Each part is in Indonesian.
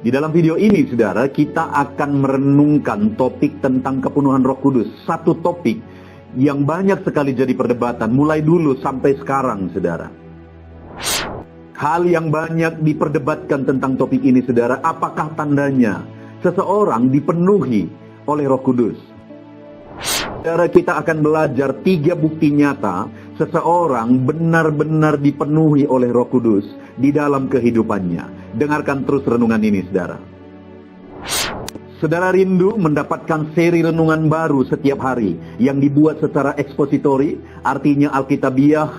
Di dalam video ini, saudara, kita akan merenungkan topik tentang kepenuhan Roh Kudus. Satu topik yang banyak sekali jadi perdebatan, mulai dulu sampai sekarang, saudara. Hal yang banyak diperdebatkan tentang topik ini, saudara, apakah tandanya seseorang dipenuhi oleh Roh Kudus? Saudara, kita akan belajar 3 bukti nyata seseorang benar-benar dipenuhi oleh Roh Kudus di dalam kehidupannya. Dengarkan terus renungan ini, saudara. Saudara rindu mendapatkan seri renungan baru setiap hari yang dibuat secara ekspositori, artinya alkitabiah,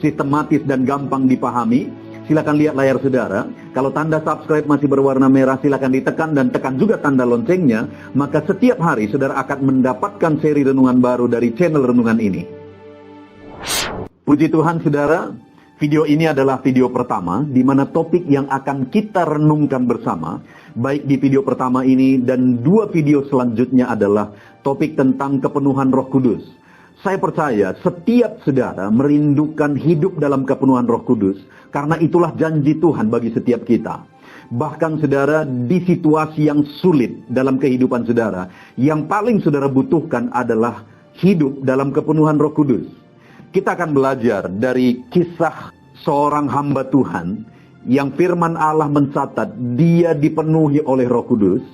sistematis dan gampang dipahami? Silakan lihat layar saudara. Kalau tanda subscribe masih berwarna merah, silakan ditekan dan tekan juga tanda loncengnya. Maka setiap hari saudara akan mendapatkan seri renungan baru dari channel renungan ini. Puji Tuhan, saudara. Video ini adalah video pertama di mana topik yang akan kita renungkan bersama, baik di video pertama ini dan 2 video selanjutnya adalah topik tentang kepenuhan Roh Kudus. Saya percaya setiap saudara merindukan hidup dalam kepenuhan Roh Kudus, karena itulah janji Tuhan bagi setiap kita. Bahkan saudara, di situasi yang sulit dalam kehidupan saudara, yang paling saudara butuhkan adalah hidup dalam kepenuhan Roh Kudus. Kita akan belajar dari kisah seorang hamba Tuhan yang firman Allah mencatat dia dipenuhi oleh Roh Kudus.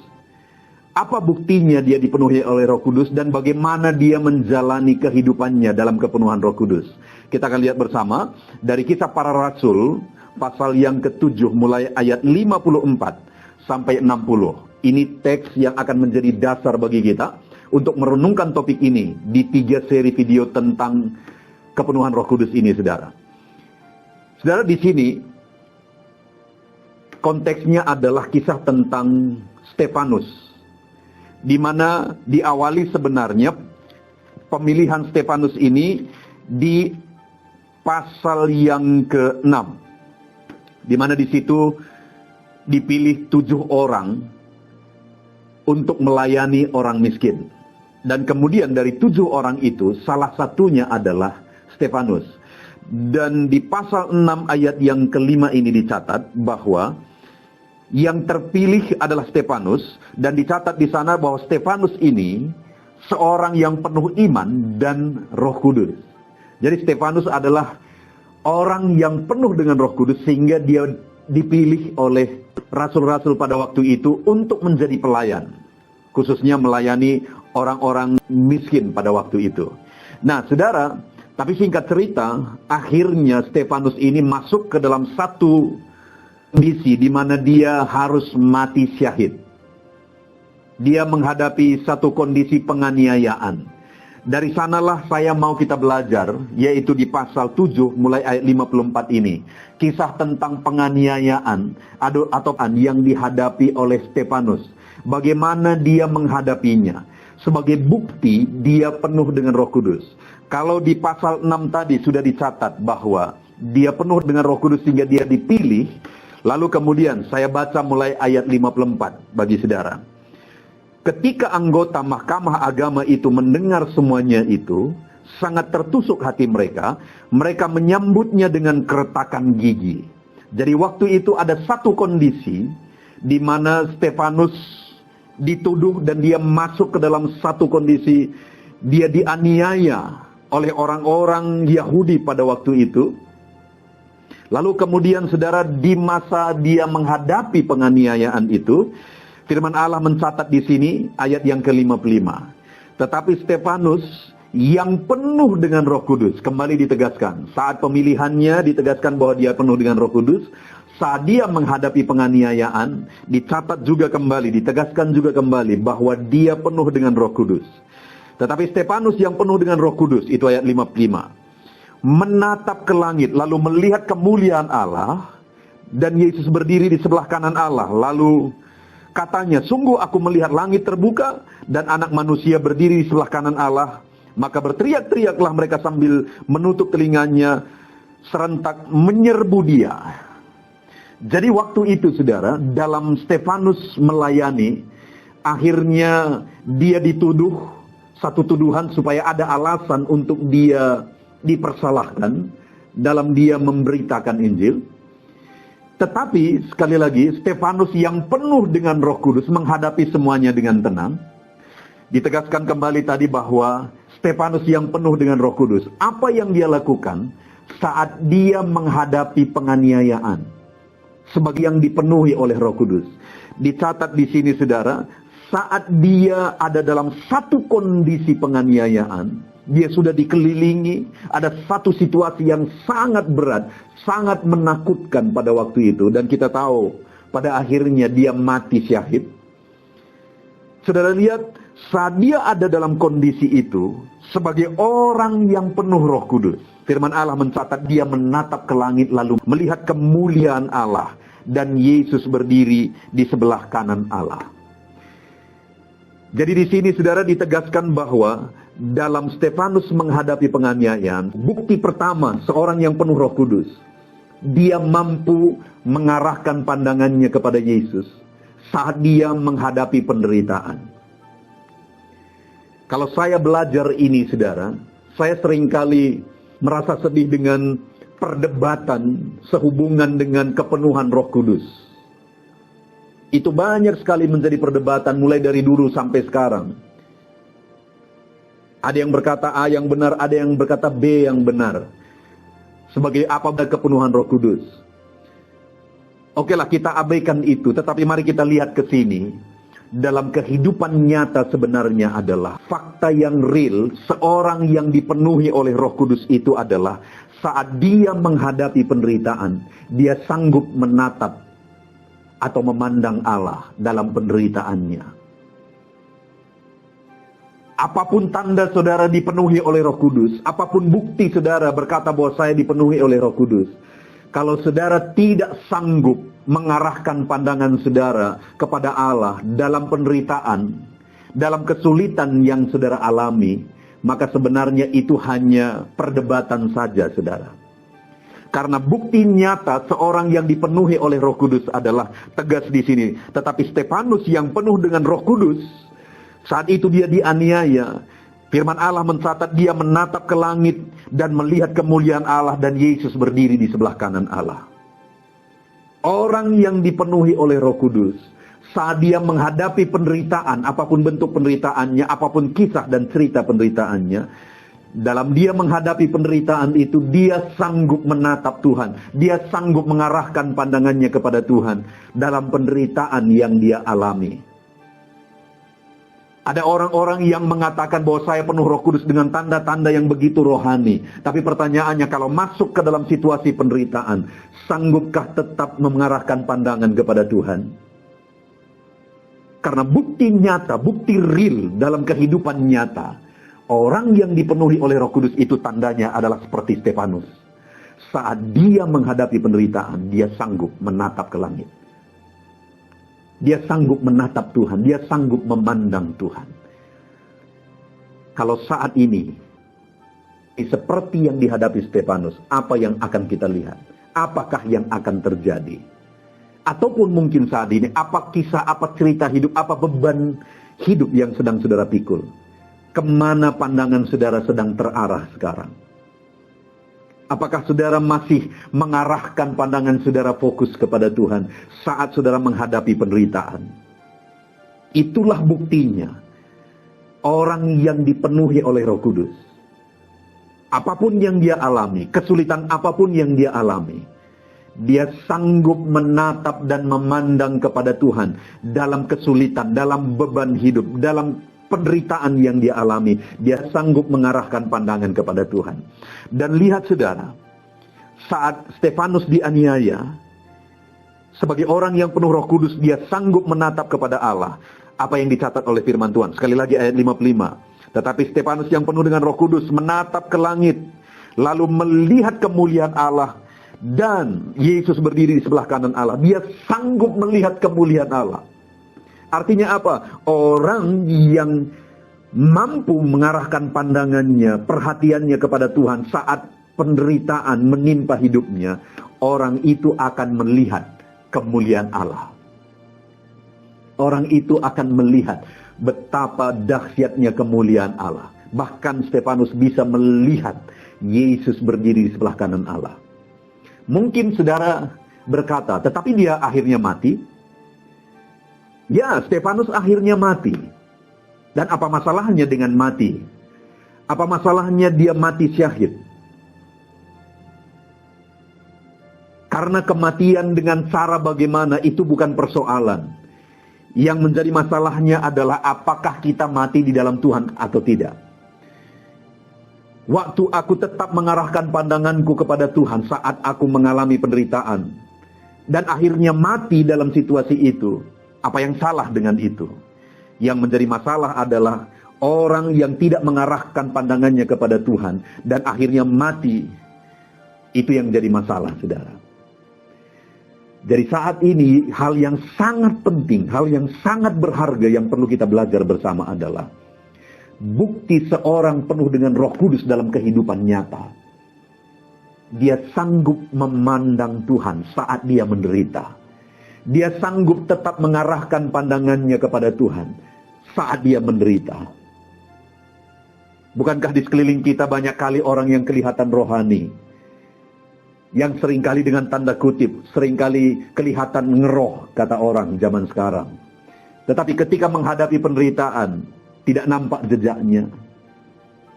Apa buktinya dia dipenuhi oleh Roh Kudus dan bagaimana dia menjalani kehidupannya dalam kepenuhan Roh Kudus. Kita akan lihat bersama dari Kisah Para Rasul pasal yang ke-7 mulai ayat 54 sampai 60. Ini teks yang akan menjadi dasar bagi kita untuk merenungkan topik ini di 3 seri video tentang kepenuhan Roh Kudus ini, saudara. Saudara, di sini konteksnya adalah kisah tentang Stefanus, di mana diawali sebenarnya pemilihan Stefanus ini di pasal yang ke-6, di mana di situ dipilih 7 orang untuk melayani orang miskin. Dan kemudian dari 7 orang itu salah satunya adalah Stefanus. Dan di pasal 6 ayat yang ke-5 ini dicatat bahwa yang terpilih adalah Stefanus, dan dicatat di sana bahwa Stefanus ini seorang yang penuh iman dan Roh Kudus. Jadi Stefanus adalah orang yang penuh dengan Roh Kudus sehingga dia dipilih oleh rasul-rasul pada waktu itu untuk menjadi pelayan, khususnya melayani orang-orang miskin pada waktu itu. Nah, saudara, tapi singkat cerita, akhirnya Stefanus ini masuk ke dalam satu kondisi di mana dia harus mati syahid. Dia menghadapi satu kondisi penganiayaan. Dari sanalah saya mau kita belajar, yaitu di pasal 7 mulai ayat 54 ini. Kisah tentang penganiayaan atau yang dihadapi oleh Stefanus. Bagaimana dia menghadapinya. Sebagai bukti dia penuh dengan Roh Kudus. Kalau di pasal 6 tadi sudah dicatat bahwa dia penuh dengan Roh Kudus sehingga dia dipilih. Lalu kemudian saya baca mulai ayat 54 bagi saudara. Ketika anggota mahkamah agama itu mendengar semuanya itu, sangat tertusuk hati mereka. Mereka menyambutnya dengan keretakan gigi. Jadi waktu itu ada satu kondisi di mana Stefanus dituduh dan dia masuk ke dalam satu kondisi. Dia dianiaya oleh orang-orang Yahudi pada waktu itu. Lalu kemudian saudara, di masa dia menghadapi penganiayaan itu, firman Allah mencatat di sini ayat yang ke-55. Tetapi Stefanus yang penuh dengan Roh Kudus, kembali ditegaskan. Saat pemilihannya ditegaskan bahwa dia penuh dengan Roh Kudus. Saat dia menghadapi penganiayaan, dicatat juga kembali, ditegaskan juga kembali bahwa dia penuh dengan Roh Kudus. Tetapi Stefanus yang penuh dengan Roh Kudus, itu ayat 55. Menatap ke langit, lalu melihat kemuliaan Allah, dan Yesus berdiri di sebelah kanan Allah. Lalu katanya, sungguh aku melihat langit terbuka, dan anak manusia berdiri di sebelah kanan Allah. Maka berteriak-teriaklah mereka sambil menutup telinganya, serentak menyerbu dia. Jadi waktu itu saudara, dalam Stefanus melayani, akhirnya dia dituduh satu tuduhan supaya ada alasan untuk dia dipersalahkan. dalam dia memberitakan Injil. Tetapi sekali lagi, Stefanus yang penuh dengan Roh Kudus menghadapi semuanya dengan tenang. Ditegaskan kembali tadi bahwa Stefanus yang penuh dengan Roh Kudus, apa yang dia lakukan saat dia menghadapi penganiayaan sebagai yang dipenuhi oleh Roh Kudus. Dicatat di sini saudara, saat dia ada dalam satu kondisi penganiayaan, dia sudah dikelilingi, ada satu situasi yang sangat berat, sangat menakutkan pada waktu itu. Dan kita tahu, pada akhirnya dia mati syahid. Saudara lihat, saat dia ada dalam kondisi itu, sebagai orang yang penuh Roh Kudus, firman Allah mencatat dia menatap ke langit lalu melihat kemuliaan Allah. Dan Yesus berdiri di sebelah kanan Allah. Jadi di sini saudara ditegaskan bahwa dalam Stefanus menghadapi penganiayaan, bukti pertama seorang yang penuh Roh Kudus, dia mampu mengarahkan pandangannya kepada Yesus saat dia menghadapi penderitaan. Kalau saya belajar ini saudara, saya seringkali merasa sedih dengan perdebatan sehubungan dengan kepenuhan Roh Kudus. Itu banyak sekali menjadi perdebatan mulai dari dulu sampai sekarang. Ada yang berkata A yang benar, ada yang berkata B yang benar. Sebagai apa kepenuhan Roh Kudus? Oke lah, kita abaikan itu, tetapi mari kita lihat ke sini. Dalam kehidupan nyata sebenarnya adalah fakta yang real, seorang yang dipenuhi oleh Roh Kudus itu adalah saat dia menghadapi penderitaan, dia sanggup menatap atau memandang Allah dalam penderitaannya. Apapun tanda saudara dipenuhi oleh Roh Kudus, apapun bukti saudara berkata bahwa saya dipenuhi oleh Roh Kudus, kalau saudara tidak sanggup mengarahkan pandangan saudara kepada Allah dalam penderitaan, dalam kesulitan yang saudara alami, maka sebenarnya itu hanya perdebatan saja saudara. Karena bukti nyata seorang yang dipenuhi oleh Roh Kudus adalah tegas di sini. Tetapi Stefanus yang penuh dengan Roh Kudus, saat itu dia dianiaya. Firman Allah mencatat dia menatap ke langit dan melihat kemuliaan Allah dan Yesus berdiri di sebelah kanan Allah. Orang yang dipenuhi oleh Roh Kudus, saat dia menghadapi penderitaan, apapun bentuk penderitaannya, apapun kisah dan cerita penderitaannya, dalam dia menghadapi penderitaan itu, dia sanggup menatap Tuhan. Dia sanggup mengarahkan pandangannya kepada Tuhan dalam penderitaan yang dia alami. Ada orang-orang yang mengatakan bahwa saya penuh Roh Kudus dengan tanda-tanda yang begitu rohani. Tapi pertanyaannya, kalau masuk ke dalam situasi penderitaan, sanggupkah tetap mengarahkan pandangan kepada Tuhan? Karena bukti nyata, bukti real dalam kehidupan nyata, orang yang dipenuhi oleh Roh Kudus itu tandanya adalah seperti Stefanus. Saat dia menghadapi penderitaan, dia sanggup menatap ke langit. Dia sanggup menatap Tuhan, dia sanggup memandang Tuhan. Kalau saat ini, seperti yang dihadapi Stefanus, apa yang akan kita lihat? Apakah yang akan terjadi? Ataupun mungkin saat ini, apa kisah, apa cerita hidup, apa beban hidup yang sedang saudara pikul? Kemana pandangan saudara sedang terarah sekarang? Apakah saudara masih mengarahkan pandangan saudara fokus kepada Tuhan saat saudara menghadapi penderitaan? Itulah buktinya orang yang dipenuhi oleh Roh Kudus. Apapun yang dia alami, kesulitan apapun yang dia alami, dia sanggup menatap dan memandang kepada Tuhan dalam kesulitan, dalam beban hidup, dalam penderitaan yang dia alami. Dia sanggup mengarahkan pandangan kepada Tuhan. Dan lihat saudara, saat Stefanus dianiaya, sebagai orang yang penuh Roh Kudus, dia sanggup menatap kepada Allah. Apa yang dicatat oleh firman Tuhan? Sekali lagi ayat 55. Tetapi Stefanus yang penuh dengan Roh Kudus menatap ke langit, lalu melihat kemuliaan Allah dan Yesus berdiri di sebelah kanan Allah. Dia sanggup melihat kemuliaan Allah. Artinya apa? Orang yang mampu mengarahkan pandangannya, perhatiannya kepada Tuhan saat penderitaan menimpa hidupnya, orang itu akan melihat kemuliaan Allah. Orang itu akan melihat betapa dahsyatnya kemuliaan Allah. Bahkan Stefanus bisa melihat Yesus berdiri di sebelah kanan Allah. Mungkin saudara berkata, tetapi dia akhirnya mati. Ya, Stefanus akhirnya mati. Dan apa masalahnya dengan mati? Apa masalahnya dia mati syahid? Karena kematian dengan cara bagaimana itu bukan persoalan. Yang menjadi masalahnya adalah apakah kita mati di dalam Tuhan atau tidak. Waktu aku tetap mengarahkan pandanganku kepada Tuhan saat aku mengalami penderitaan. Dan akhirnya mati dalam situasi itu. Apa yang salah dengan itu? Yang menjadi masalah adalah orang yang tidak mengarahkan pandangannya kepada Tuhan. Dan akhirnya mati. Itu yang menjadi masalah, saudara. Jadi saat ini hal yang sangat penting, hal yang sangat berharga yang perlu kita belajar bersama adalah bukti seorang penuh dengan Roh Kudus dalam kehidupan nyata. Dia sanggup memandang Tuhan saat dia menderita. Dia sanggup tetap mengarahkan pandangannya kepada Tuhan saat dia menderita. Bukankah di sekeliling kita banyak kali orang yang kelihatan rohani, yang seringkali dengan tanda kutip, seringkali kelihatan ngeroh, kata orang zaman sekarang. Tetapi ketika menghadapi penderitaan, tidak nampak jejaknya.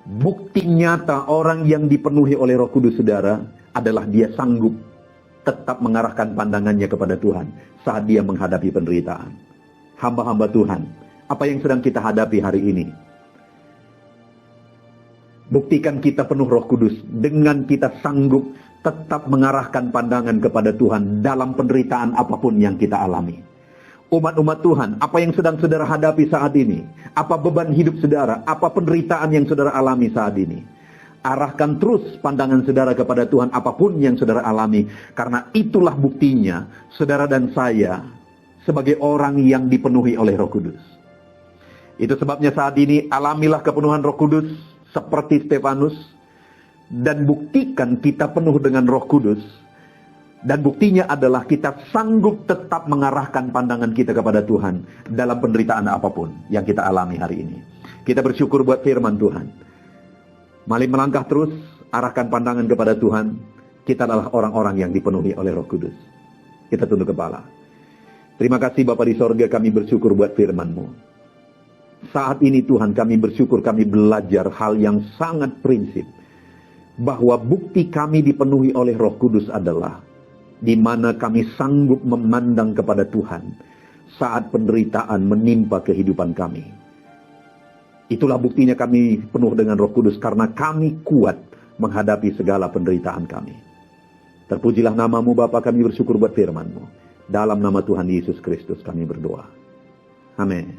Bukti nyata orang yang dipenuhi oleh Roh Kudus, saudara, adalah dia sanggup tetap mengarahkan pandangannya kepada Tuhan saat dia menghadapi penderitaan. Hamba-hamba Tuhan, apa yang sedang kita hadapi hari ini? Buktikan kita penuh Roh Kudus dengan kita sanggup tetap mengarahkan pandangan kepada Tuhan dalam penderitaan apapun yang kita alami. Umat-umat Tuhan, apa yang sedang saudara hadapi saat ini? Apa beban hidup saudara? Apa penderitaan yang saudara alami saat ini? Arahkan terus pandangan saudara kepada Tuhan apapun yang saudara alami. Karena itulah buktinya saudara dan saya sebagai orang yang dipenuhi oleh Roh Kudus. Itu sebabnya saat ini alamilah kepenuhan Roh Kudus seperti Stefanus. Dan buktikan kita penuh dengan Roh Kudus. Dan buktinya adalah kita sanggup tetap mengarahkan pandangan kita kepada Tuhan dalam penderitaan apapun yang kita alami hari ini. Kita bersyukur buat firman Tuhan. Mari melangkah terus, arahkan pandangan kepada Tuhan. Kita adalah orang-orang yang dipenuhi oleh Roh Kudus. Kita tunduk kepala. Terima kasih Bapa di sorga, kami bersyukur buat firman-Mu. Saat ini Tuhan, kami bersyukur kami belajar hal yang sangat prinsip. Bahwa bukti kami dipenuhi oleh Roh Kudus adalah di mana kami sanggup memandang kepada Tuhan saat penderitaan menimpa kehidupan kami. Itulah buktinya kami penuh dengan Roh Kudus karena kami kuat menghadapi segala penderitaan kami. Terpujilah nama-Mu Bapa, kami bersyukur buat firman-Mu. Dalam nama Tuhan Yesus Kristus kami berdoa. Amin.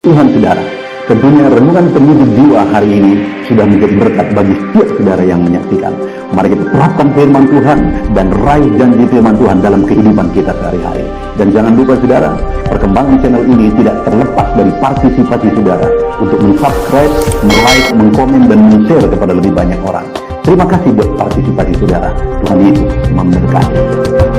Tuhan saudara, tentunya renungan pendidik jiwa hari ini sudah menjadi berkat bagi setiap saudara yang menyaksikan. Mari kita terapkan firman Tuhan dan raih janji firman Tuhan dalam kehidupan kita sehari-hari. Dan jangan lupa saudara, perkembangan channel ini tidak terlepas dari partisipasi saudara untuk mensubscribe, like, mengkomen, dan men-share kepada lebih banyak orang. Terima kasih buat partisipasi saudara. Tuhan Yesus memberkati.